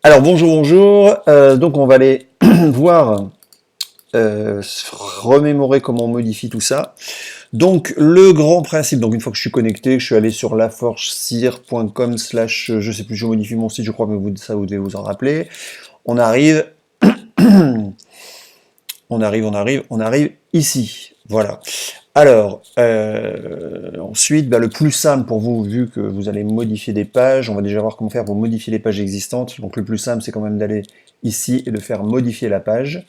Alors bonjour, bonjour. Donc on va aller voir, se remémorer comment on modifie tout ça. Donc le grand principe, donc une fois que je suis connecté, je suis allé sur laforgecire.com slash, je sais plus, je modifie mon site, je crois, mais ça vous devez vous en rappeler. On arrive, on arrive ici. Voilà. Alors, ensuite, le plus simple pour vous, vu que vous allez modifier des pages, on va déjà voir comment faire pour modifier les pages existantes. Donc le plus simple, c'est quand même d'aller ici et de faire modifier la page,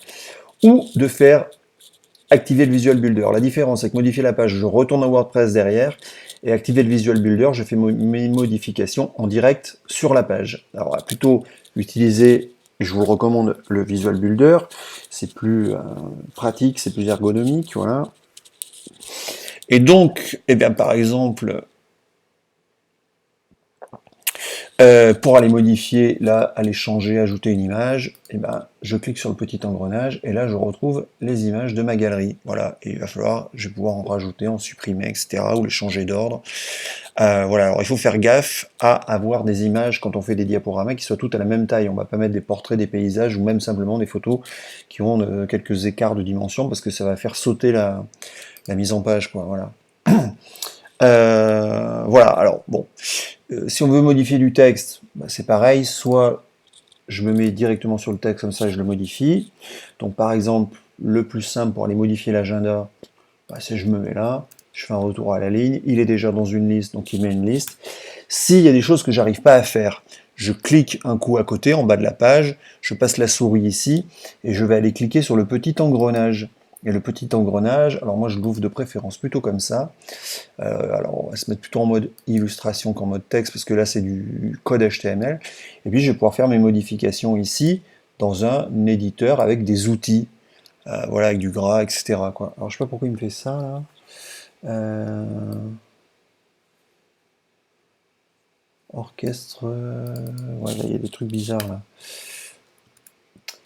ou de faire activer le Visual Builder. La différence, c'est que modifier la page, je retourne à WordPress derrière, et activer le Visual Builder, je fais mes modifications en direct sur la page. Alors, plutôt utiliser, je vous le recommande, le Visual Builder, c'est plus pratique, c'est plus ergonomique, voilà. Et donc, eh bien, par exemple, pour aller modifier, là, aller changer, ajouter une image, eh ben, je clique sur le petit engrenage, et là, je retrouve les images de ma galerie. Voilà, et il va falloir, je vais pouvoir en rajouter, en supprimer, etc., ou les changer d'ordre. Voilà, alors il faut faire gaffe à avoir des images, quand on fait des diaporamas, qui soient toutes à la même taille. On va pas mettre des portraits, des paysages, ou même simplement des photos qui ont quelques écarts de dimension, parce que ça va faire sauter la mise en page, quoi, voilà. Voilà, alors bon, si on veut modifier du texte, c'est pareil, soit je me mets directement sur le texte, comme ça je le modifie. Donc par exemple, le plus simple pour aller modifier l'agenda, c'est je me mets là, je fais un retour à la ligne, il est déjà dans une liste, donc il met une liste. S'il y a des choses que j'arrive pas à faire, je clique un coup à côté, en bas de la page, je passe la souris ici, et je vais aller cliquer sur le petit engrenage. Et le petit engrenage, alors moi je l'ouvre de préférence plutôt comme ça. Alors on va se mettre plutôt en mode illustration qu'en mode texte, parce que là c'est du code HTML. Et puis je vais pouvoir faire mes modifications ici, dans un éditeur avec des outils. Voilà, avec du gras, etc., quoi. Alors je sais pas pourquoi il me fait ça, là. Euh, Orchestre... ouais, là, il y a des trucs bizarres, là.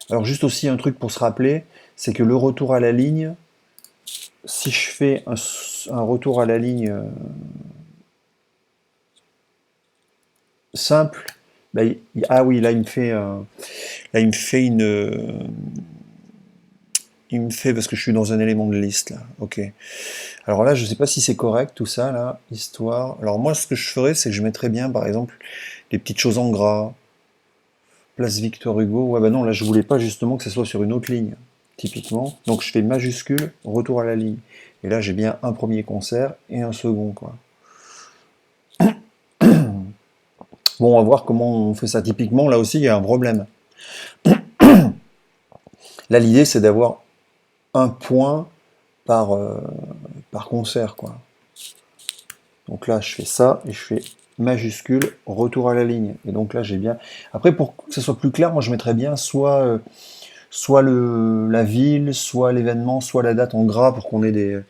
Alors juste aussi un truc pour se rappeler, c'est que le retour à la ligne, si je fais un retour à la ligne simple, ah oui, là il me fait il me fait, parce que je suis dans un élément de liste, là, ok. Alors là, je sais pas si c'est correct, tout ça, là, histoire. Alors moi, ce que je ferais, c'est que je mettrais bien, par exemple, les petites choses en gras, place Victor Hugo. Ouais, bah non, là, je voulais pas justement que ce soit sur une autre ligne, typiquement. Donc je fais majuscule, retour à la ligne. Et là, j'ai bien un premier concert et un second, quoi. Bon, on va voir comment on fait ça typiquement. Là aussi, il y a un problème. Là, l'idée, c'est d'avoir un point par, par concert, quoi. Donc là, je fais ça et je fais majuscule, retour à la ligne. Et donc là, j'ai bien... Après, pour que ce soit plus clair, moi, je mettrais bien soit la ville, soit l'événement, soit la date en gras pour qu'on ait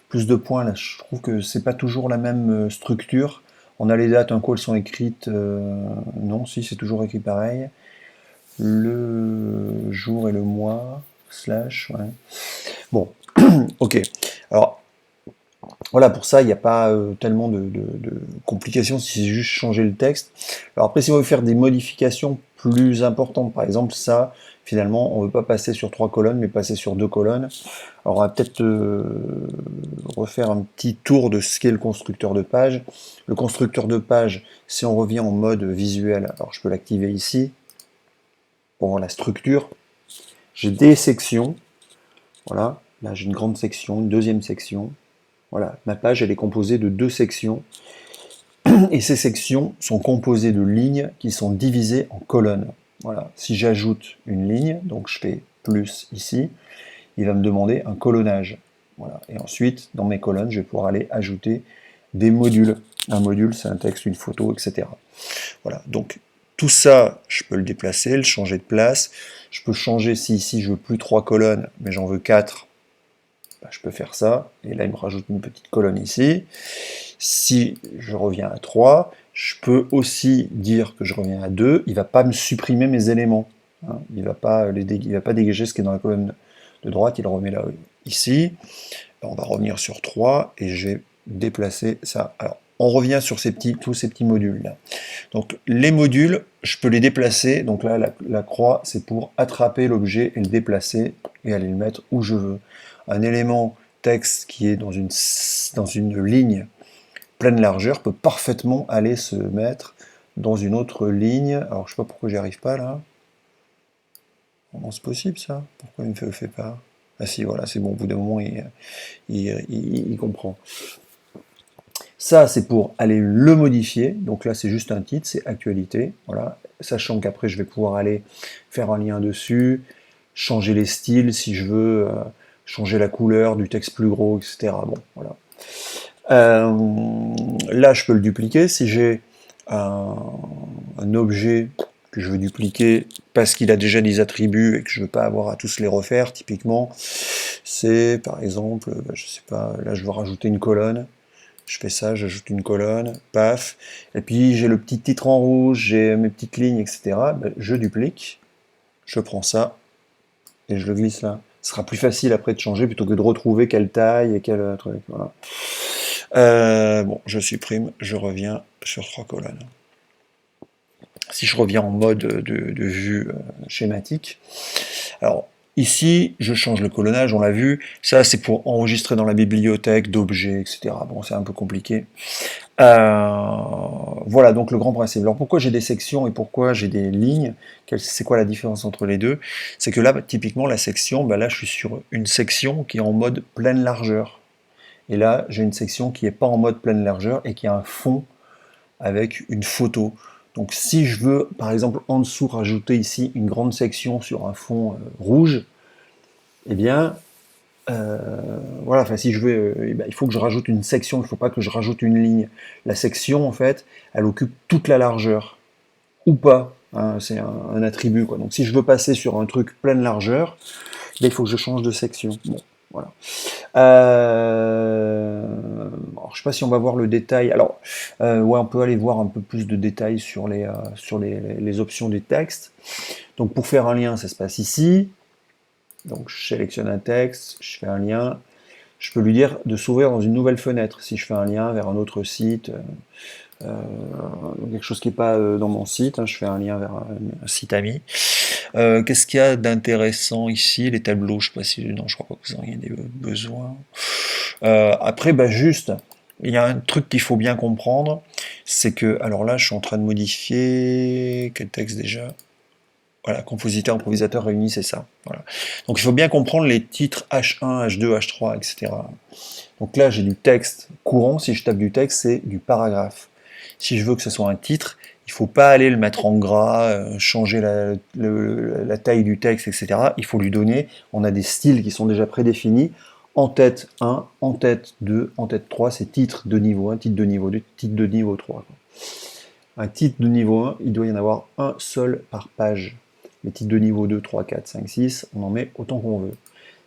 plus de points. Là, je trouve que c'est pas toujours la même structure. On a les dates, un coup, elles sont écrites... non, si, c'est toujours écrit pareil. Le jour et le mois, slash, ouais. Bon, ok. Alors, voilà, pour ça, il n'y a pas tellement de complications si c'est juste changer le texte. Alors après, si on veut faire des modifications plus importantes, par exemple ça, finalement, on ne veut pas passer sur 3 colonnes, mais passer sur 2 colonnes. Alors on va peut-être refaire un petit tour de ce qu'est le constructeur de page. Le constructeur de page, si on revient en mode visuel, alors je peux l'activer ici, pour voir la structure. J'ai des sections, voilà, là j'ai une grande section, une deuxième section. Voilà, ma page, elle est composée de 2 sections, et ces sections sont composées de lignes qui sont divisées en colonnes. Voilà, si j'ajoute une ligne, donc je fais plus ici, il va me demander un colonnage. Voilà, et ensuite, dans mes colonnes, je vais pouvoir aller ajouter des modules. Un module, c'est un texte, une photo, etc. Voilà, donc tout ça, je peux le déplacer, le changer de place. Je peux changer, si ici je veux plus 3 colonnes, mais j'en veux 4, je peux faire ça, et là il me rajoute une petite colonne ici. Si je reviens à 3, je peux aussi dire que je reviens à 2, il ne va pas me supprimer mes éléments. Hein, il ne va pas dégager ce qui est dans la colonne de droite, il le remet là, ici. Alors, on va revenir sur 3, et je vais déplacer ça. Alors, on revient sur tous ces petits modules là. Donc les modules, je peux les déplacer. Donc là, la croix, c'est pour attraper l'objet et le déplacer et aller le mettre où je veux. Un élément texte qui est dans une ligne pleine largeur peut parfaitement aller se mettre dans une autre ligne. Alors, je sais pas pourquoi j'y arrive pas là. Comment c'est possible ça? Pourquoi il ne le fait pas? Ah si, voilà, c'est bon, au bout d'un moment, il comprend. Ça, c'est pour aller le modifier. Donc là, c'est juste un titre, c'est actualité. Voilà. Sachant qu'après, je vais pouvoir aller faire un lien dessus, changer les styles si je veux, changer la couleur du texte plus gros, etc. Bon, voilà. Là, je peux le dupliquer. Si j'ai un objet que je veux dupliquer parce qu'il a déjà des attributs et que je ne veux pas avoir à tous les refaire, typiquement, c'est par exemple, je sais pas, là je veux rajouter une colonne. Je fais ça, j'ajoute une colonne, paf, et puis j'ai le petit titre en rouge, j'ai mes petites lignes, etc. Ben, je duplique, je prends ça, et je le glisse là. Ce sera plus facile après de changer plutôt que de retrouver quelle taille et quel truc. Voilà. Bon, je supprime, je reviens sur 3 colonnes. Si je reviens en mode de vue schématique, alors ici, je change le colonnage, on l'a vu. Ça, c'est pour enregistrer dans la bibliothèque d'objets, etc. Bon, c'est un peu compliqué. Voilà donc le grand principe. Alors pourquoi j'ai des sections et pourquoi j'ai des lignes? C'est quoi la différence entre les deux? C'est que là, typiquement, la section, là je suis sur une section qui est en mode pleine largeur. Et là, j'ai une section qui n'est pas en mode pleine largeur et qui a un fond avec une photo. Donc si je veux, par exemple, en dessous, rajouter ici une grande section sur un fond rouge, eh bien, voilà, enfin si je veux, il faut que je rajoute une section, il ne faut pas que je rajoute une ligne. La section, en fait, elle occupe toute la largeur, ou pas, hein, c'est un attribut, quoi. Donc si je veux passer sur un truc pleine largeur, il faut que je change de section. Bon, voilà. Alors, je ne sais pas si on va voir le détail. Alors, ouais, on peut aller voir un peu plus de détails sur les options du texte. Donc pour faire un lien, ça se passe ici. Donc je sélectionne un texte, je fais un lien, je peux lui dire de s'ouvrir dans une nouvelle fenêtre. Si je fais un lien vers un autre site, quelque chose qui n'est pas dans mon site, hein, je fais un lien vers un site ami. Qu'est-ce qu'il y a d'intéressant ici? Les tableaux, je ne sais pas si... Non, je crois pas que vous en ayez des besoins. Après, juste, il y a un truc qu'il faut bien comprendre, c'est que... Alors là, je suis en train de modifier... Quel texte déjà? Voilà, compositeur, improvisateur réunis, c'est ça. Voilà. Donc il faut bien comprendre les titres H1, H2, H3, etc. Donc là, j'ai du texte courant. Si je tape du texte, c'est du paragraphe. Si je veux que ce soit un titre, il ne faut pas aller le mettre en gras, changer la taille du texte, etc. Il faut lui donner, on a des styles qui sont déjà prédéfinis. En tête 1, en tête 2, en tête 3, c'est titre de niveau 1, titre de niveau 2, titre de niveau 3. Un titre de niveau 1, il doit y en avoir un seul par page. Les titres de niveau 2, 3, 4, 5, 6, on en met autant qu'on veut.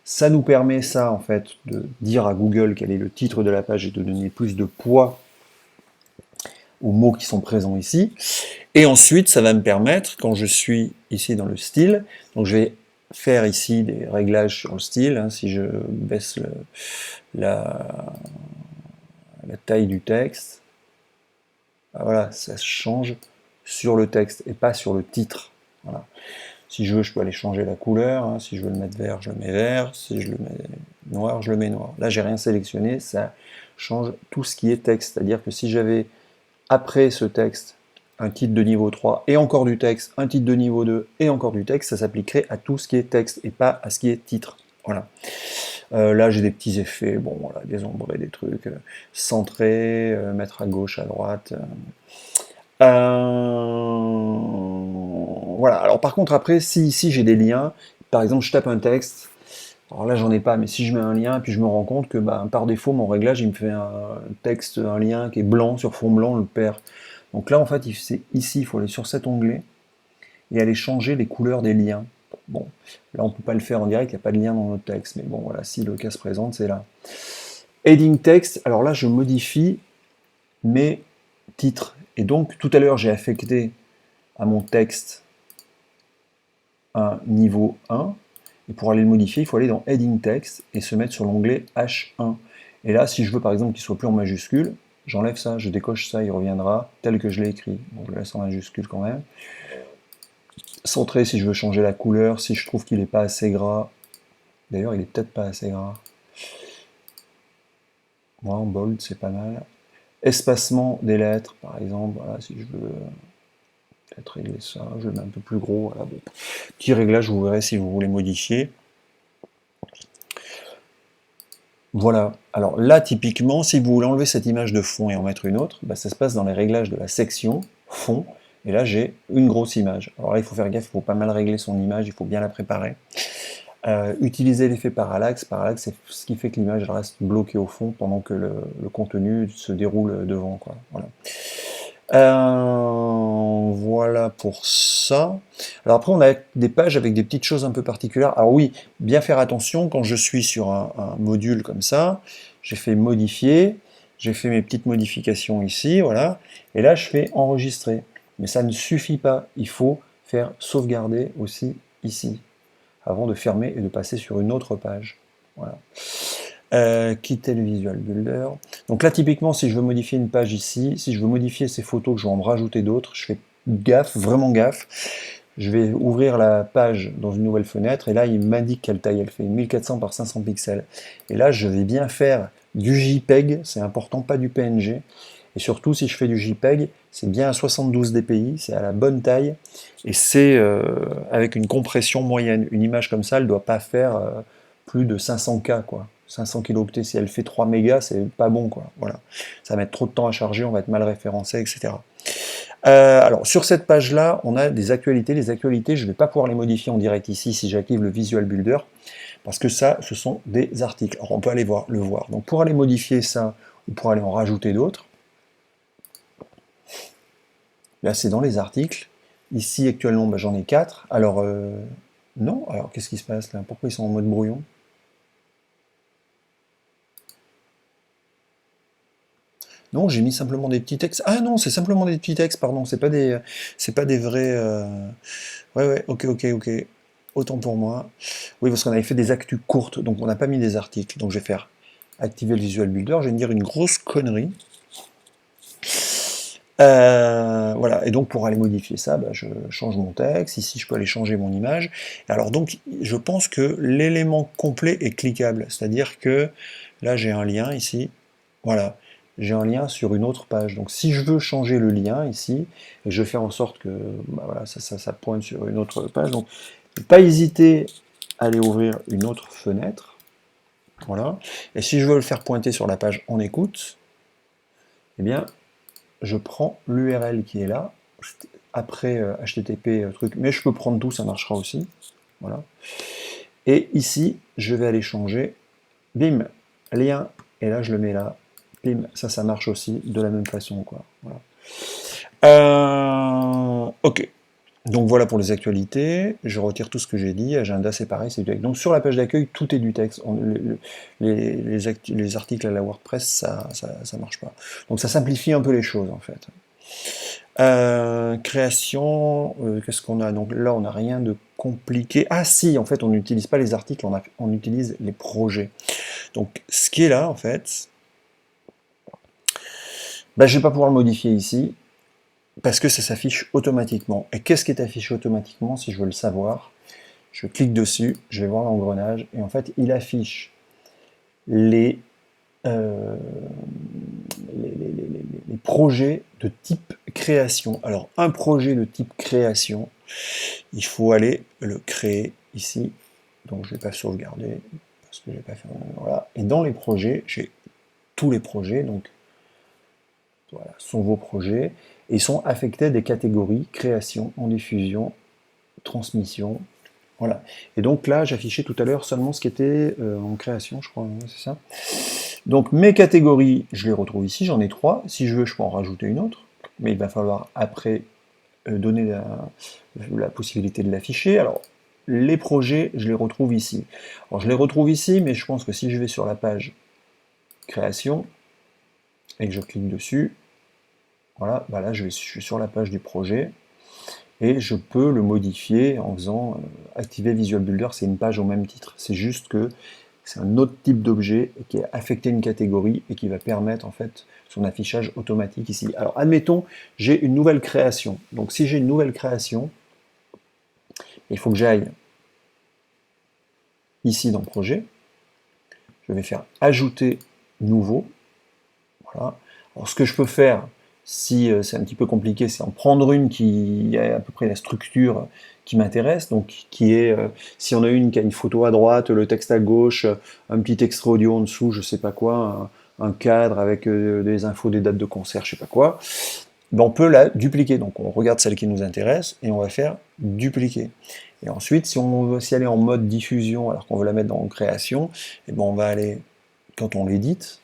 Ça nous permet, ça, en fait, de dire à Google quel est le titre de la page et de donner plus de poids aux mots qui sont présents ici. Et ensuite, ça va me permettre, quand je suis ici dans le style, donc je vais faire ici des réglages sur le style, hein, si je baisse la taille du texte, voilà, ça change sur le texte et pas sur le titre. Voilà. Si je veux, je peux aller changer la couleur. Hein. Si je veux le mettre vert, je le mets vert. Si je le mets noir, je le mets noir. Là, j'ai rien sélectionné. Ça change tout ce qui est texte. C'est-à-dire que si j'avais, après ce texte, un titre de niveau 3 et encore du texte, un titre de niveau 2 et encore du texte, ça s'appliquerait à tout ce qui est texte et pas à ce qui est titre. Voilà. Là, j'ai des petits effets. Bon, voilà, des ombres, des trucs. Centrer, mettre à gauche, à droite. Voilà, alors par contre après, si ici j'ai des liens, par exemple je tape un texte, alors là j'en ai pas, mais si je mets un lien, puis je me rends compte que par défaut mon réglage il me fait un texte, un lien qui est blanc sur fond blanc, le perd. Donc là en fait ici il faut aller sur cet onglet et aller changer les couleurs des liens. Bon, là on peut pas le faire en direct, il n'y a pas de lien dans notre texte, mais bon voilà, si le cas se présente, c'est là. Heading text, alors là je modifie mes titres. Et donc tout à l'heure j'ai affecté à mon texte un niveau 1, et pour aller le modifier, il faut aller dans Heading Text et se mettre sur l'onglet H1. Et là, si je veux par exemple qu'il soit plus en majuscule, j'enlève ça, je décoche ça, il reviendra tel que je l'ai écrit. Bon, je le laisse en majuscule quand même. Centrer si je veux changer la couleur, si je trouve qu'il n'est pas assez gras. D'ailleurs, il est peut-être pas assez gras. Moi, en bold, c'est pas mal. Espacement des lettres, par exemple, voilà, si je veux peut-être régler ça, je le mets un peu plus gros. Voilà, bon. Petit réglage, vous verrez si vous voulez modifier. Voilà. Alors là, typiquement, si vous voulez enlever cette image de fond et en mettre une autre, bah, ça se passe dans les réglages de la section fond. Et là, j'ai une grosse image. Alors là, il faut faire gaffe, il faut pas mal régler son image, il faut bien la préparer. Utiliser l'effet parallaxe. Parallaxe, c'est ce qui fait que l'image reste bloquée au fond pendant que le contenu se déroule devant, quoi. Voilà. Voilà pour ça. Alors après, on a des pages avec des petites choses un peu particulières. Alors oui, bien faire attention, quand je suis sur un module comme ça, j'ai fait modifier, j'ai fait mes petites modifications ici, voilà, et là je fais enregistrer. Mais ça ne suffit pas, il faut faire sauvegarder aussi ici, avant de fermer et de passer sur une autre page. Voilà. Quitter le Visual Builder. Donc là, typiquement, si je veux modifier une page ici, si je veux modifier ces photos, que je veux en rajouter d'autres, je fais gaffe, vraiment gaffe. Je vais ouvrir la page dans une nouvelle fenêtre, et là, il m'indique quelle taille elle fait, 1400 par 500 pixels. Et là, je vais bien faire du JPEG, c'est important, pas du PNG. Et surtout, si je fais du JPEG, c'est bien à 72 dpi, c'est à la bonne taille, et c'est avec une compression moyenne. Une image comme ça, elle ne doit pas faire plus de 500K, quoi. 500 kilooctets, si elle fait 3 mégas, c'est pas bon, quoi. Voilà. Ça va mettre trop de temps à charger, on va être mal référencé, etc. Alors, sur cette page-là, on a des actualités. Les actualités, je ne vais pas pouvoir les modifier en direct ici si j'active le Visual Builder, parce que ça, ce sont des articles. Alors, on peut aller le voir. Donc, pour aller modifier ça, ou pour aller en rajouter d'autres, là, c'est dans les articles. Ici, actuellement, bah, j'en ai 4. Alors, non. Alors, qu'est-ce qui se passe là? Pourquoi ils sont en mode brouillon? Non, j'ai mis simplement des petits textes. Ah non, c'est simplement des petits textes, pardon. C'est pas des vrais. Ouais, ouais, ok, ok, ok. Autant pour moi. Oui, parce qu'on avait fait des actus courtes, donc on n'a pas mis des articles. Donc je vais faire activer le Visual Builder. Je vais me dire une grosse connerie. Voilà, et donc pour aller modifier ça, bah, je change mon texte, ici je peux aller changer mon image. Alors donc je pense que l'élément complet est cliquable, c'est-à-dire que là j'ai un lien ici, voilà, j'ai un lien sur une autre page. Donc si je veux changer le lien ici, je fais en sorte que bah, voilà, ça pointe sur une autre page. Donc pas hésiter à aller ouvrir une autre fenêtre, voilà. Et si je veux le faire pointer sur la page en écoute, eh bien je prends l'URL qui est là, après HTTP truc, mais je peux prendre tout, ça marchera aussi. Voilà. Et ici, je vais aller changer, bim, lien, et là je le mets là, bim, ça marche aussi de la même façon, quoi. Voilà. Ok. Donc voilà pour les actualités, je retire tout ce que j'ai dit, agenda c'est pareil, c'est du texte. Donc sur la page d'accueil, tout est du texte. Les articles à la WordPress, ça marche pas. Donc ça simplifie un peu les choses en fait. Création, qu'est-ce qu'on a? Donc là on n'a rien de compliqué. Ah si, en fait on n'utilise pas les articles, on utilise les projets. Donc ce qui est là en fait, bah, je vais pas pouvoir le modifier ici, parce que ça s'affiche automatiquement. Et qu'est-ce qui est affiché automatiquement si je veux le savoir? Je clique dessus, je vais voir l'engrenage, et en fait, il affiche les, euh, les projets de type création. Alors, un projet de type création, il faut aller le créer ici. Donc, je ne vais pas sauvegarder, parce que je vais pas faire... Voilà. Et dans les projets, j'ai tous les projets, donc voilà, sont vos projets, et ils sont affectés à des catégories, création, en diffusion, transmission, voilà. Et donc là, j'affichais tout à l'heure seulement ce qui était en création, je crois, hein, c'est ça. Donc mes catégories, je les retrouve ici, j'en ai 3. Si je veux, je peux en rajouter une autre, mais il va falloir après donner la possibilité de l'afficher. Alors, les projets, je les retrouve ici. Alors, je les retrouve ici, mais je pense que si je vais sur la page création, et que je clique dessus, voilà, bah là, je suis sur la page du projet, et je peux le modifier en faisant activer Visual Builder, c'est une page au même titre. C'est juste que c'est un autre type d'objet qui est affecté à une catégorie et qui va permettre en fait son affichage automatique ici. Alors admettons, j'ai une nouvelle création. Donc si j'ai une nouvelle création, il faut que j'aille ici dans Projet. Je vais faire Ajouter nouveau. Voilà. Alors ce que je peux faire, si c'est un petit peu compliqué, c'est en prendre une qui a à peu près la structure qui m'intéresse, donc qui est, si on a une qui a une photo à droite, le texte à gauche, un petit extrait audio en dessous, je sais pas quoi, un cadre avec des infos, des dates de concert, je sais pas quoi, ben on peut la dupliquer. Donc on regarde celle qui nous intéresse et on va faire dupliquer. Et ensuite, si on veut s'y aller en mode diffusion alors qu'on veut la mettre dans création, et ben on va aller, quand on l'édite,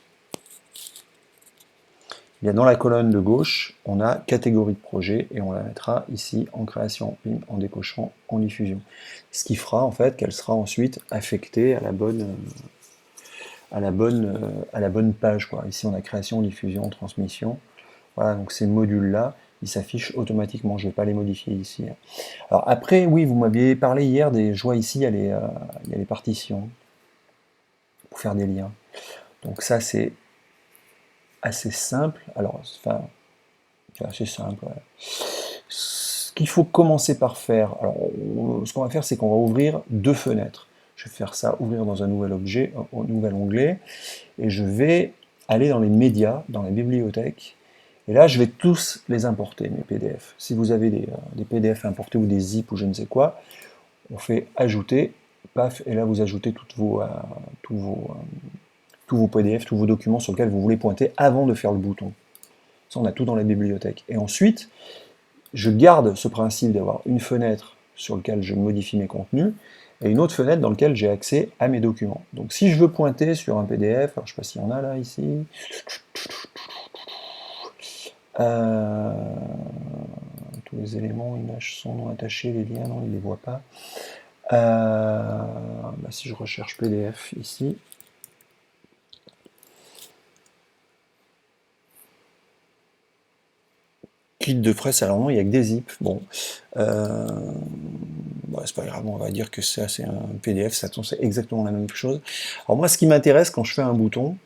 bien dans la colonne de gauche, on a catégorie de projet et on la mettra ici en création, en décochant en diffusion. Ce qui fera en fait qu'elle sera ensuite affectée à la bonne, à la bonne page, quoi. Ici on a création, diffusion, transmission. Voilà, donc ces modules-là, ils s'affichent automatiquement. Je ne vais pas les modifier ici. Alors après, oui, vous m'aviez parlé hier des. Je vois ici, il y a les partitions pour faire des liens. Donc ça, c'est assez simple. Alors, enfin, c'est assez simple. Ouais. Ce qu'il faut commencer par faire, alors, ce qu'on va faire, c'est qu'on va ouvrir deux fenêtres. Je vais faire ça, ouvrir dans un nouvel objet, un nouvel onglet, et je vais aller dans les médias, dans la bibliothèque, et là, je vais tous les importer, mes PDF. Si vous avez des PDF importés ou des zip ou je ne sais quoi, on fait ajouter, paf, et là vous ajoutez tous vos PDF, tous vos documents sur lesquels vous voulez pointer avant de faire le bouton. Ça, on a tout dans la bibliothèque. Et ensuite, je garde ce principe d'avoir une fenêtre sur laquelle je modifie mes contenus et une autre fenêtre dans laquelle j'ai accès à mes documents. Donc si je veux pointer sur un PDF, alors je ne sais pas s'il y en a là, ici, tous les éléments, images, son nom attaché, les liens, non, il ne les voit pas. Si je recherche PDF ici, kit de presse, alors non, il n'y a que des zips. Bon, c'est pas grave, on va dire que ça c'est un PDF, ça c'est exactement la même chose. Alors moi, ce qui m'intéresse quand je fais un bouton,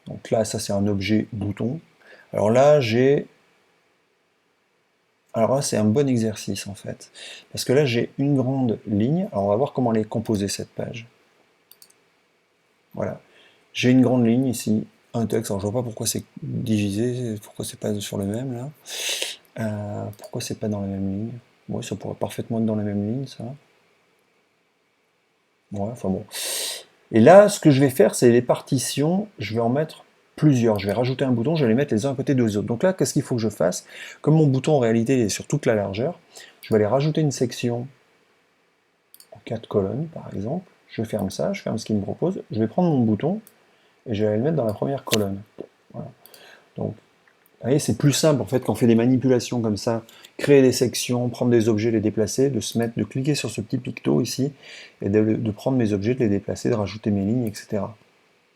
donc là, ça c'est un objet bouton. Alors là, alors là, c'est un bon exercice en fait. Parce que là, j'ai une grande ligne. Alors on va voir comment elle est composée cette page. Voilà. J'ai une grande ligne ici, un texte. Alors je vois pas pourquoi c'est divisé, pourquoi c'est pas sur le même là. Pourquoi c'est pas dans la même ligne? Ouais, ça pourrait parfaitement être dans la même ligne, ça. Ouais, enfin bon. Et là, ce que je vais faire, c'est les partitions, je vais en mettre plusieurs. Je vais rajouter un bouton, je vais les mettre les uns à côté des autres. Donc là, qu'est-ce qu'il faut que je fasse? Comme mon bouton en réalité est sur toute la largeur, je vais aller rajouter une section en 4 colonnes, par exemple. Je ferme ça, je ferme ce qu'il me propose. Je vais prendre mon bouton et je vais le mettre dans la première colonne. Voilà. Donc, vous voyez, c'est plus simple en fait quand on fait des manipulations comme ça, créer des sections, prendre des objets, les déplacer, de cliquer sur ce petit picto ici, et de prendre mes objets, de les déplacer, de rajouter mes lignes, etc.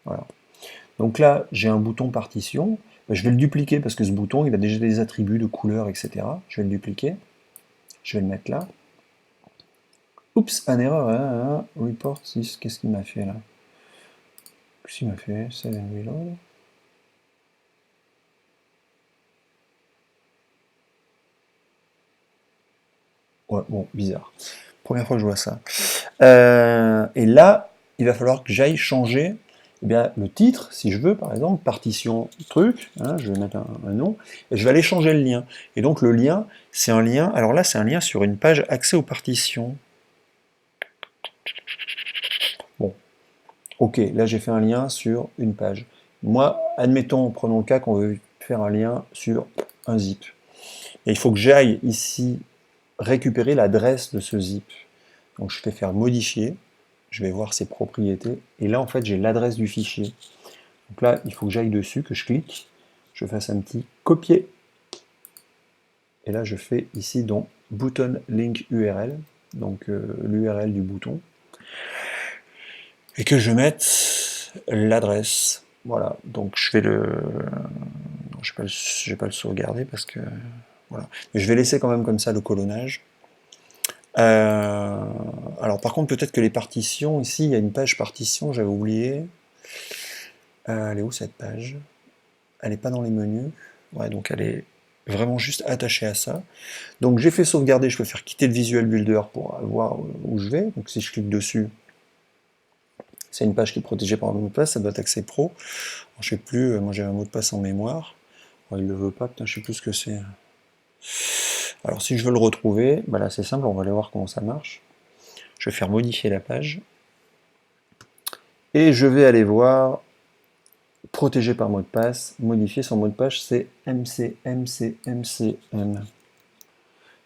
Voilà. Donc là, j'ai un bouton partition, je vais le dupliquer parce que ce bouton, il a déjà des attributs de couleur, etc. Je vais le dupliquer, je vais le mettre là. Oups, un erreur, hein, report 6, qu'est-ce qu'il m'a fait là? Qu'est-ce qu'il m'a fait? Save and reload. Ouais, bon, bizarre. Première fois que je vois ça. Et là, il va falloir que j'aille changer le titre, si je veux, par exemple, partition truc, hein, je vais mettre un nom, et je vais aller changer le lien. Et donc le lien, c'est un lien, alors là c'est un lien sur une page accès aux partitions. Bon, ok, là j'ai fait un lien sur une page. Moi, admettons, prenons le cas qu'on veut faire un lien sur un zip. Et il faut que j'aille ici récupérer l'adresse de ce zip. Donc je vais faire modifier, je vais voir ses propriétés, et là en fait j'ai l'adresse du fichier. Donc là il faut que j'aille dessus, que je clique, je fasse un petit copier, et là je fais ici donc button link URL, donc l'URL du bouton, et que je mette l'adresse. Voilà, donc je vais le... Non, je vais pas le sauvegarder parce que... Voilà. Mais je vais laisser quand même comme ça le colonnage. Alors Alors par contre, peut-être que les partitions, ici, il y a une page partition, j'avais oublié. Elle est où cette page? Elle n'est pas dans les menus. Ouais, donc elle est vraiment juste attachée à ça. Donc j'ai fait sauvegarder, je peux faire quitter le Visual Builder pour voir où je vais. Donc si je clique dessus, c'est une page qui est protégée par un mot de passe, ça doit être accès pro. Alors, je sais plus, moi j'ai un mot de passe en mémoire. Alors, il ne le veut pas, putain, je sais plus ce que c'est. Alors si je veux le retrouver, bah là c'est simple, on va aller voir comment ça marche. Je vais faire modifier la page. Et je vais aller voir protégé par mot de passe, modifier son mot de passe, c'est MCMCMCM.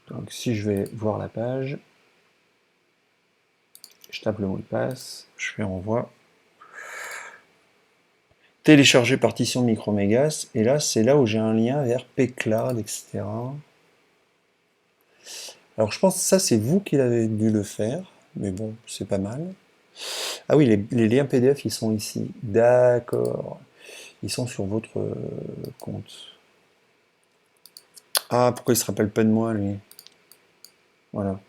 Donc si je vais voir la page, je tape le mot de passe, je fais envoi. Télécharger partition Micromegas, et là c'est là où j'ai un lien vers pCloud, etc. Alors je pense que ça c'est vous qui l'avez dû le faire, mais bon, c'est pas mal. Ah oui, les liens PDF ils sont ici, d'accord. Ils sont sur votre compte. Ah, pourquoi il se rappelle pas de moi lui? Voilà.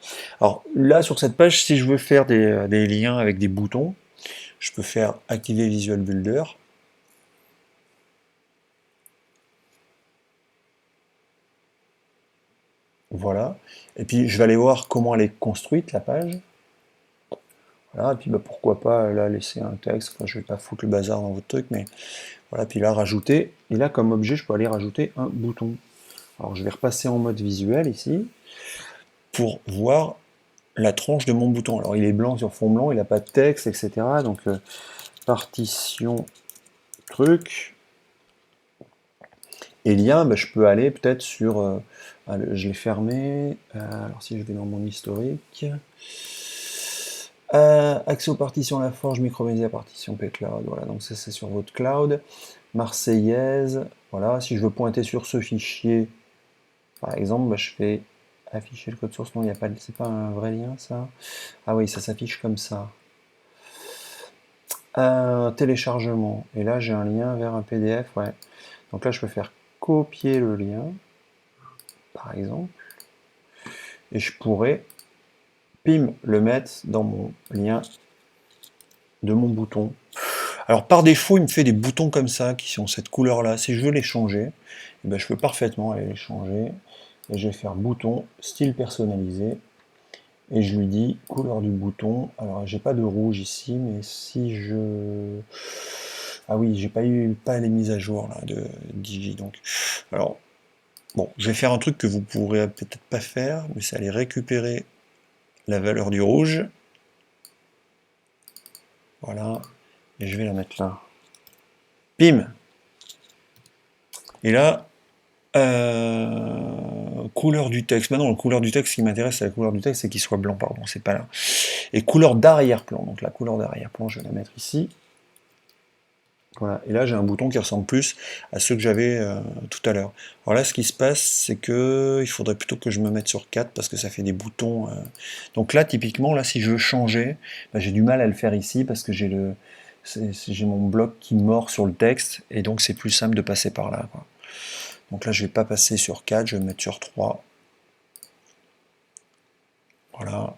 Alors là, sur cette page, si je veux faire des liens avec des boutons, je peux faire activer Visual Builder. Voilà. Et puis je vais aller voir comment elle est construite, la page. Voilà. Et puis bah, pourquoi pas là laisser un texte. Enfin, je vais pas foutre le bazar dans votre truc, mais voilà. Puis là, rajouter. Et là, comme objet, je peux aller rajouter un bouton. Alors je vais repasser en mode visuel ici pour voir la tronche de mon bouton. Alors il est blanc sur fond blanc, il n'a pas de texte, etc. Donc partition truc. Et lien, bah, je peux aller peut-être sur... je l'ai fermé. Alors si je vais dans mon historique. Accès aux partitions La Forge, Micromedia, partition pCloud. Voilà, donc ça c'est sur votre cloud. Marseillaise. Voilà, si je veux pointer sur ce fichier, par exemple, bah, je fais afficher le code source. Non, il n'y a pas, c'est pas un vrai lien ça. Ah oui, ça s'affiche comme ça. Téléchargement. Et là j'ai un lien vers un PDF. Ouais. Donc là je peux faire copier le lien, par exemple, et je pourrais, pim, le mettre dans mon lien de mon bouton. Alors par défaut, il me fait des boutons comme ça, qui sont cette couleur-là. Si je veux les changer, eh ben, je peux parfaitement aller les changer. Et je vais faire bouton, style personnalisé, et je lui dis couleur du bouton. Alors j'ai pas de rouge ici, mais si je... Ah oui, j'ai pas eu pas les mises à jour là de Digi, donc... Alors, bon, je vais faire un truc que vous pourrez peut-être pas faire, mais c'est aller récupérer la valeur du rouge. Voilà. Et je vais la mettre là. Bim! Et là, couleur du texte. Maintenant, la couleur du texte, ce qui m'intéresse, c'est la couleur du texte, c'est qu'il soit blanc, pardon, c'est pas là. Et couleur d'arrière-plan. Donc la couleur d'arrière-plan, je vais la mettre ici. Voilà, et là j'ai un bouton qui ressemble plus à ceux que j'avais tout à l'heure. Alors là ce qui se passe c'est que il faudrait plutôt que je me mette sur 4 parce que ça fait des boutons. Donc là typiquement là si je veux changer, bah, j'ai du mal à le faire ici parce que j'ai mon bloc qui mord sur le texte et donc c'est plus simple de passer par là, quoi. Donc là je vais pas passer sur 4, je vais me mettre sur 3. Voilà.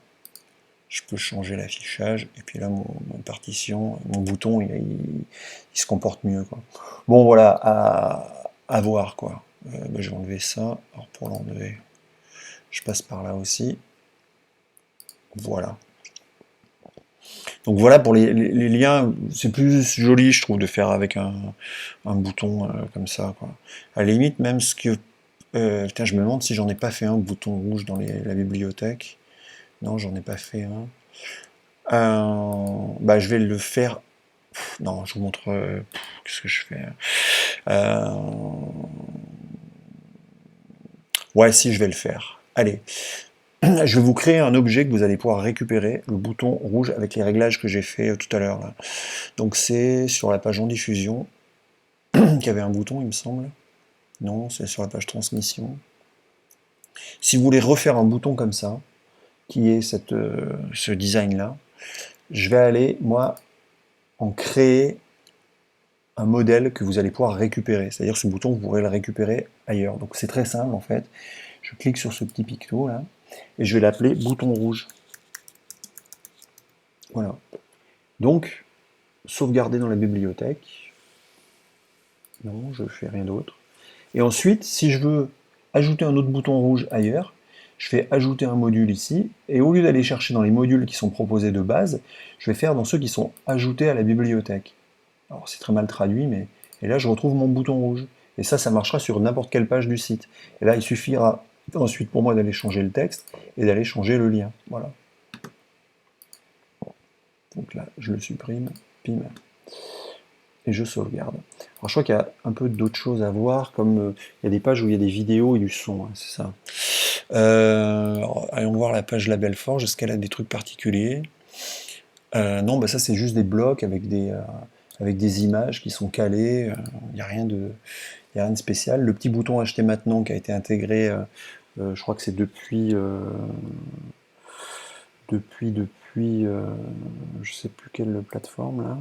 Je peux changer l'affichage, et puis là, mon partition, mon bouton, il se comporte mieux, quoi. Bon, voilà, à voir, quoi. Bah, je vais enlever ça. Alors, pour l'enlever, je passe par là aussi. Voilà. Donc voilà pour les liens, c'est plus joli, je trouve, de faire avec un bouton comme ça, quoi. À la limite, même ce que... putain, je me demande si j'en ai pas fait un bouton rouge dans la bibliothèque. Non, j'en ai pas fait un. Bah, je vais le faire. Non, je vous montre. Qu'est-ce que je fais? Ouais, si, je vais le faire. Allez. Je vais vous créer un objet que vous allez pouvoir récupérer, le bouton rouge avec les réglages que j'ai fait tout à l'heure. Donc c'est sur la page en diffusion, qu'il y avait un bouton, il me semble. Non, c'est sur la page transmission. Si vous voulez refaire un bouton comme ça, qui est ce design-là, je vais aller, moi, en créer un modèle que vous allez pouvoir récupérer. C'est-à-dire ce bouton, vous pourrez le récupérer ailleurs. Donc c'est très simple en fait. Je clique sur ce petit picto là, et je vais l'appeler bouton rouge. Voilà. Donc, sauvegarder dans la bibliothèque. Non, je fais rien d'autre. Et ensuite, si je veux ajouter un autre bouton rouge ailleurs, je fais ajouter un module ici, et au lieu d'aller chercher dans les modules qui sont proposés de base, je vais faire dans ceux qui sont ajoutés à la bibliothèque. Alors c'est très mal traduit, mais et là je retrouve mon bouton rouge. Et ça marchera sur n'importe quelle page du site. Et là il suffira ensuite pour moi d'aller changer le texte et d'aller changer le lien. Voilà. Donc là je le supprime, pim, et je sauvegarde. Alors je crois qu'il y a un peu d'autres choses à voir, comme il y a des pages où il y a des vidéos et du son, hein, c'est ça. Alors, allons voir la page Label Forge, est-ce qu'elle a des trucs particuliers? Non, bah ça c'est juste des blocs avec des images qui sont calées, il n'y a rien de, il y a rien de spécial. Le petit bouton acheter maintenant qui a été intégré, je crois que c'est depuis, je sais plus quelle plateforme là.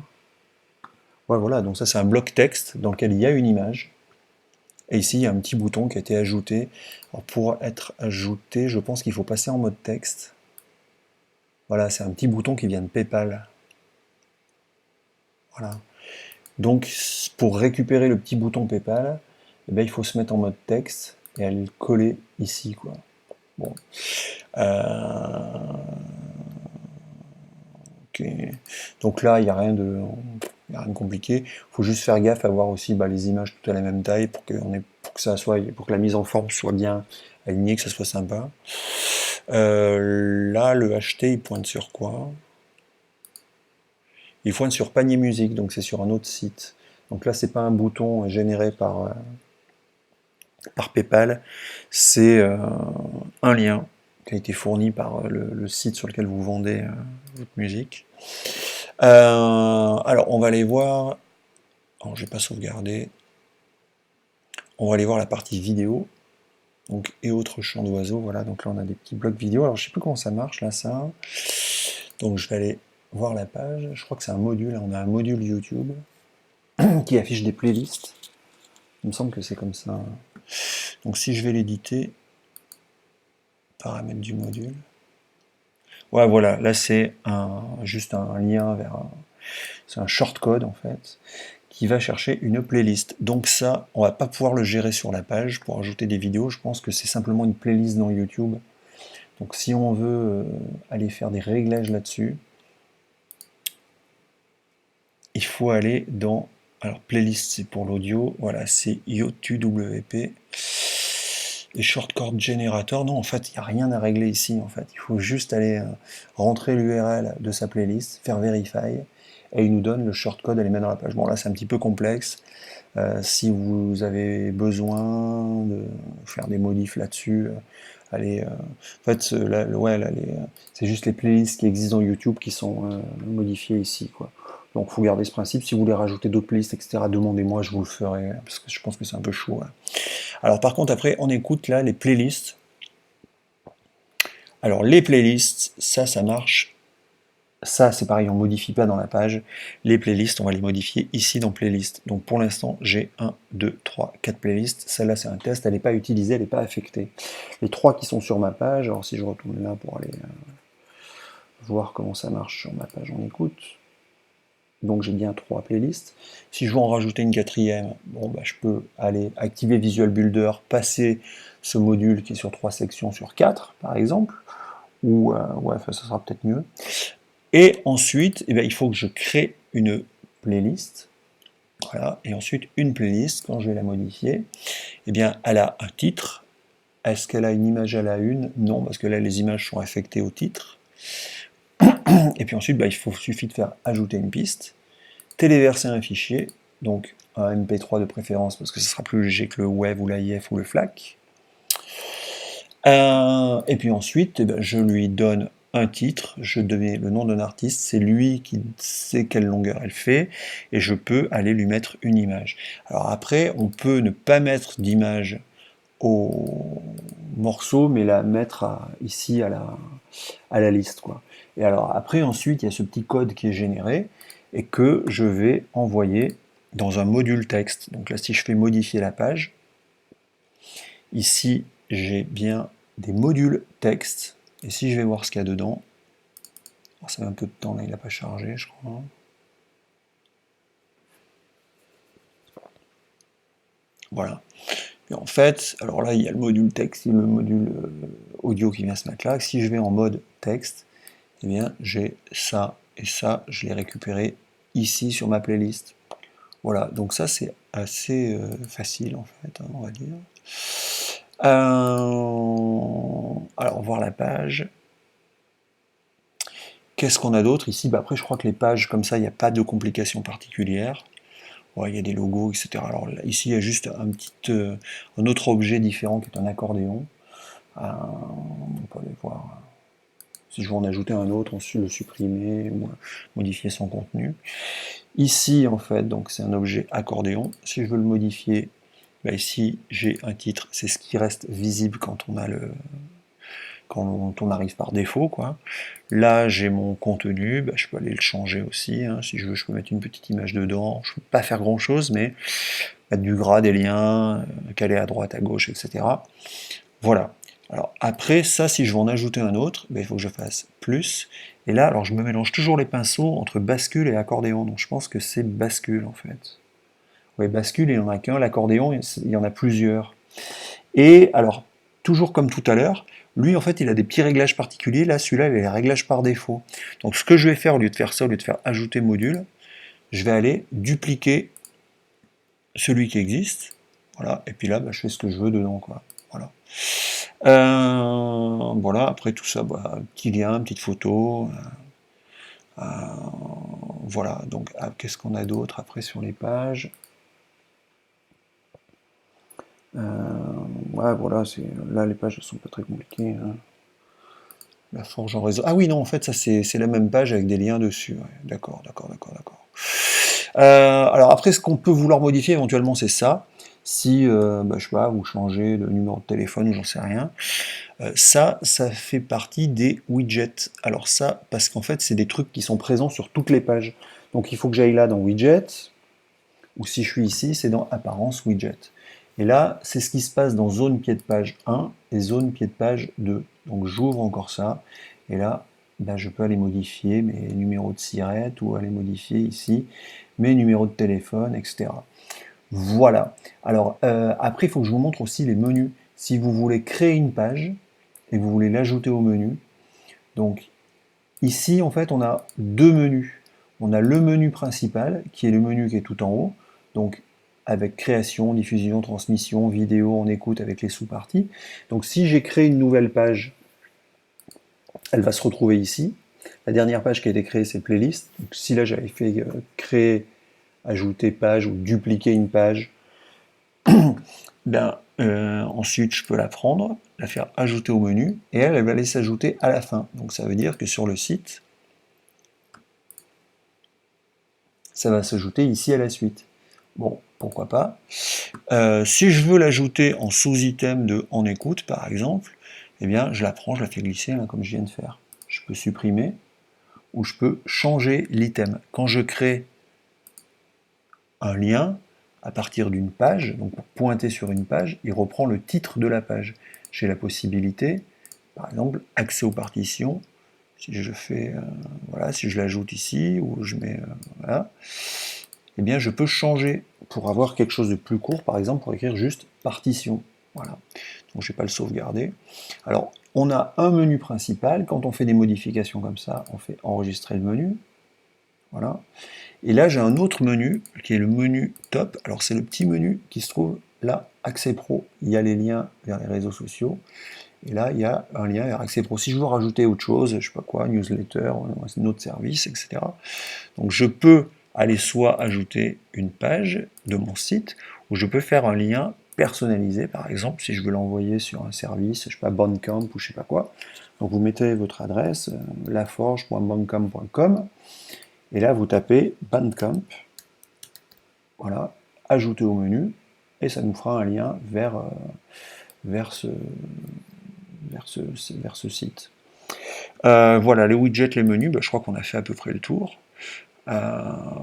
Ouais, voilà, donc ça c'est un bloc texte dans lequel il y a une image. Et ici, il y a un petit bouton qui a été ajouté. Alors, pour être ajouté, je pense qu'il faut passer en mode texte. Voilà, c'est un petit bouton qui vient de PayPal. Voilà. Donc, pour récupérer le petit bouton PayPal, eh ben, il faut se mettre en mode texte et aller le coller ici, quoi. Bon. Ok. Donc là, il n'y a rien de, il y a rien de compliqué. Il faut juste faire gaffe à voir aussi les images toutes à la même taille pour pour que la mise en forme soit bien alignée, que ça soit sympa. Là, le acheter, il pointe sur quoi? Il pointe sur panier musique, donc c'est sur un autre site. Donc là, c'est pas un bouton généré par PayPal, c'est un lien qui a été fourni par le site sur lequel vous vendez votre musique. Alors, on va aller voir. Alors, je vais pas sauvegarder. On va aller voir la partie vidéo. Donc, et autres chants d'oiseaux. Voilà, donc là, on a des petits blocs vidéo. Alors, je sais plus comment ça marche, là, ça. Donc, je vais aller voir la page. Je crois que c'est un module. On a un module YouTube qui affiche des playlists. Il me semble que c'est comme ça. Donc, si je vais l'éditer, paramètres du module. Ouais, voilà, là c'est juste un lien vers c'est un shortcode en fait, qui va chercher une playlist. Donc ça, on va pas pouvoir le gérer sur la page pour ajouter des vidéos. Je pense que c'est simplement une playlist dans YouTube. Donc si on veut aller faire des réglages là-dessus, il faut aller dans, alors playlist c'est pour l'audio, voilà, c'est YouTube et shortcode generator, non, en fait, il n'y a rien à régler ici, en fait. Il faut juste aller rentrer l'URL de sa playlist, faire verify, et il nous donne le shortcode à les mettre dans la page. Bon, là, c'est un petit peu complexe. Si vous avez besoin de faire des modifs là-dessus, allez, en fait, c'est juste les playlists qui existent dans YouTube qui sont modifiées ici, quoi. Donc, il faut garder ce principe. Si vous voulez rajouter d'autres playlists, etc., demandez-moi, je vous le ferai, parce que je pense que c'est un peu chaud, là. Alors par contre, après, on écoute là les playlists. Alors les playlists, ça marche. Ça, c'est pareil, on ne modifie pas dans la page. Les playlists, on va les modifier ici dans playlist. Donc pour l'instant, j'ai 1, 2, 3, 4 playlists. Celle-là, c'est un test, elle n'est pas utilisée, elle n'est pas affectée. Les 3 qui sont sur ma page, alors si je retourne là pour aller voir comment ça marche sur ma page en écoute. Donc j'ai bien 3 playlists. Si je veux en rajouter une quatrième, bon, je peux aller activer Visual Builder, passer ce module qui est sur 3 sections sur 4, par exemple, ou ouais, ça sera peut-être mieux. Et ensuite, il faut que je crée une playlist. Voilà, et ensuite une playlist, quand je vais la modifier, elle a un titre. Est-ce qu'elle a une image à la une? Non, parce que là les images sont affectées au titre. Et puis ensuite, suffit de faire ajouter une piste, téléverser un fichier, donc un MP3 de préférence, parce que ce sera plus léger que le WAV ou l'AIF ou le FLAC. Et puis ensuite, je lui donne un titre, je donne le nom d'un artiste, c'est lui qui sait quelle longueur elle fait, et je peux aller lui mettre une image. Alors après, on peut ne pas mettre d'image au morceau, mais la mettre ici à la liste, quoi. Et alors après, ensuite, il y a ce petit code qui est généré, et que je vais envoyer dans un module texte. Donc là, si je fais modifier la page, ici, j'ai bien des modules texte, et si je vais voir ce qu'il y a dedans, Bon, ça met un peu de temps, là, il n'a pas chargé, je crois. Voilà. Et en fait, alors là, il y a le module texte et le module audio qui vient se mettre là. Si je vais en mode texte, eh bien, j'ai ça et ça, je l'ai récupéré ici sur ma playlist. Voilà, donc ça, c'est assez facile, en fait, hein, on va dire. Alors, voir la page. Qu'est-ce qu'on a d'autre ici? Bah, après, je crois que les pages, comme ça, il n'y a pas de complications particulières. Ouais, il y a des logos, etc. Alors là, ici, il y a juste un autre objet différent qui est un accordéon. On peut aller voir. Si je veux en ajouter un autre, le supprimer, ou modifier son contenu. Ici, en fait, donc c'est un objet accordéon. Si je veux le modifier, bah ici, j'ai un titre. C'est ce qui reste visible quand on arrive par défaut, quoi. Là, j'ai mon contenu, bah, je peux aller le changer aussi, hein. Si je veux, je peux mettre une petite image dedans. Je ne peux pas faire grand-chose, mais mettre du gras, des liens, caler à droite, à gauche, etc. Voilà. Alors après, ça, si je veux en ajouter un autre, bah, il faut que je fasse plus. Et là, alors je me mélange toujours les pinceaux entre bascule et accordéon. Donc je pense que c'est bascule, en fait. Oui, bascule, il n'y en a qu'un. L'accordéon, il y en a plusieurs. Et alors, toujours comme tout à l'heure, lui, en fait, il a des petits réglages particuliers. Là, celui-là, il a les réglages par défaut. Donc, ce que je vais faire, au lieu de faire ça, au lieu de faire ajouter module, je vais aller dupliquer celui qui existe. Voilà. Et puis là, bah, je fais ce que je veux dedans, quoi. Voilà. Voilà. Après tout ça, bah, petit lien, petite photo. Voilà. Donc, qu'est-ce qu'on a d'autre après sur les pages? Ouais, voilà, là les pages ne sont pas très compliquées, hein. La forge en réseau. Ah oui, non, en fait, ça c'est la même page avec des liens dessus. Ouais. D'accord, d'accord, d'accord, d'accord. Alors après, ce qu'on peut vouloir modifier éventuellement, c'est ça. Si, bah, je sais pas, vous changez de numéro de téléphone ou j'en sais rien. Ça fait partie des widgets. Alors ça, parce qu'en fait, c'est des trucs qui sont présents sur toutes les pages. Donc il faut que j'aille là dans widgets, ou si je suis ici, c'est dans apparence widget. Et là, c'est ce qui se passe dans zone pied de page 1 et zone pied de page 2. Donc j'ouvre encore ça, et là, ben, je peux aller modifier mes numéros de SIRET ou aller modifier ici mes numéros de téléphone, etc. Voilà. Alors après, il faut que je vous montre aussi les menus. Si vous voulez créer une page et que vous voulez l'ajouter au menu, donc ici, en fait, on a deux menus. On a le menu principal, qui est le menu qui est tout en haut, donc avec création, diffusion, transmission, vidéo, on écoute avec les sous-parties. Donc si j'ai créé une nouvelle page, elle va se retrouver ici. La dernière page qui a été créée, c'est playlist. Donc si là j'avais fait créer, ajouter page ou dupliquer une page, ben, ensuite je peux la prendre, la faire ajouter au menu, et elle va aller s'ajouter à la fin. Donc ça veut dire que sur le site, ça va s'ajouter ici à la suite. Bon, pourquoi pas. Si je veux l'ajouter en sous-item de en écoute, par exemple, eh bien, je la prends, je la fais glisser, là, comme je viens de faire. Je peux supprimer, ou je peux changer l'item. Quand je crée un lien à partir d'une page, donc pour pointer sur une page, il reprend le titre de la page. J'ai la possibilité, par exemple, accès aux partitions. Si je fais, voilà, si je l'ajoute ici, ou je mets, voilà, eh bien je peux changer pour avoir quelque chose de plus court, par exemple pour écrire juste partition. Voilà. Donc je ne vais pas le sauvegarder. Alors on a un menu principal, quand on fait des modifications comme ça, on fait enregistrer le menu. Voilà. Et là j'ai un autre menu qui est le menu top. Alors c'est le petit menu qui se trouve là, Accès Pro. Il y a les liens vers les réseaux sociaux. Et là, il y a un lien vers Accès Pro. Si je veux rajouter autre chose, je sais pas quoi, newsletter, un autre service, etc. Donc je peux aller soit ajouter une page de mon site, ou je peux faire un lien personnalisé, par exemple, si je veux l'envoyer sur un service, je sais pas, Bandcamp ou je sais pas quoi. Donc vous mettez votre adresse, laforge.bandcamp.com, et là vous tapez Bandcamp, voilà, ajouter au menu, et ça nous fera un lien vers ce site. Voilà, les widgets, les menus, bah, je crois qu'on a fait à peu près le tour.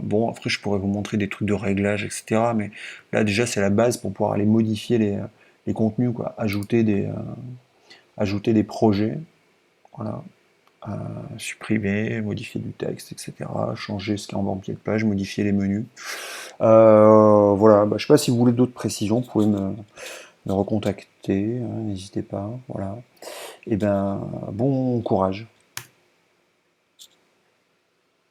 Bon, après, je pourrais vous montrer des trucs de réglage, etc. Mais là, déjà, c'est la base pour pouvoir aller modifier les contenus, quoi. Ajouter des projets. Voilà. supprimer, modifier du texte, etc. Changer ce qui est en bas-pied de page, modifier les menus. Voilà, je ne sais pas si vous voulez d'autres précisions, vous pouvez me recontacter, hein, n'hésitez pas. Voilà. Et ben, bon courage.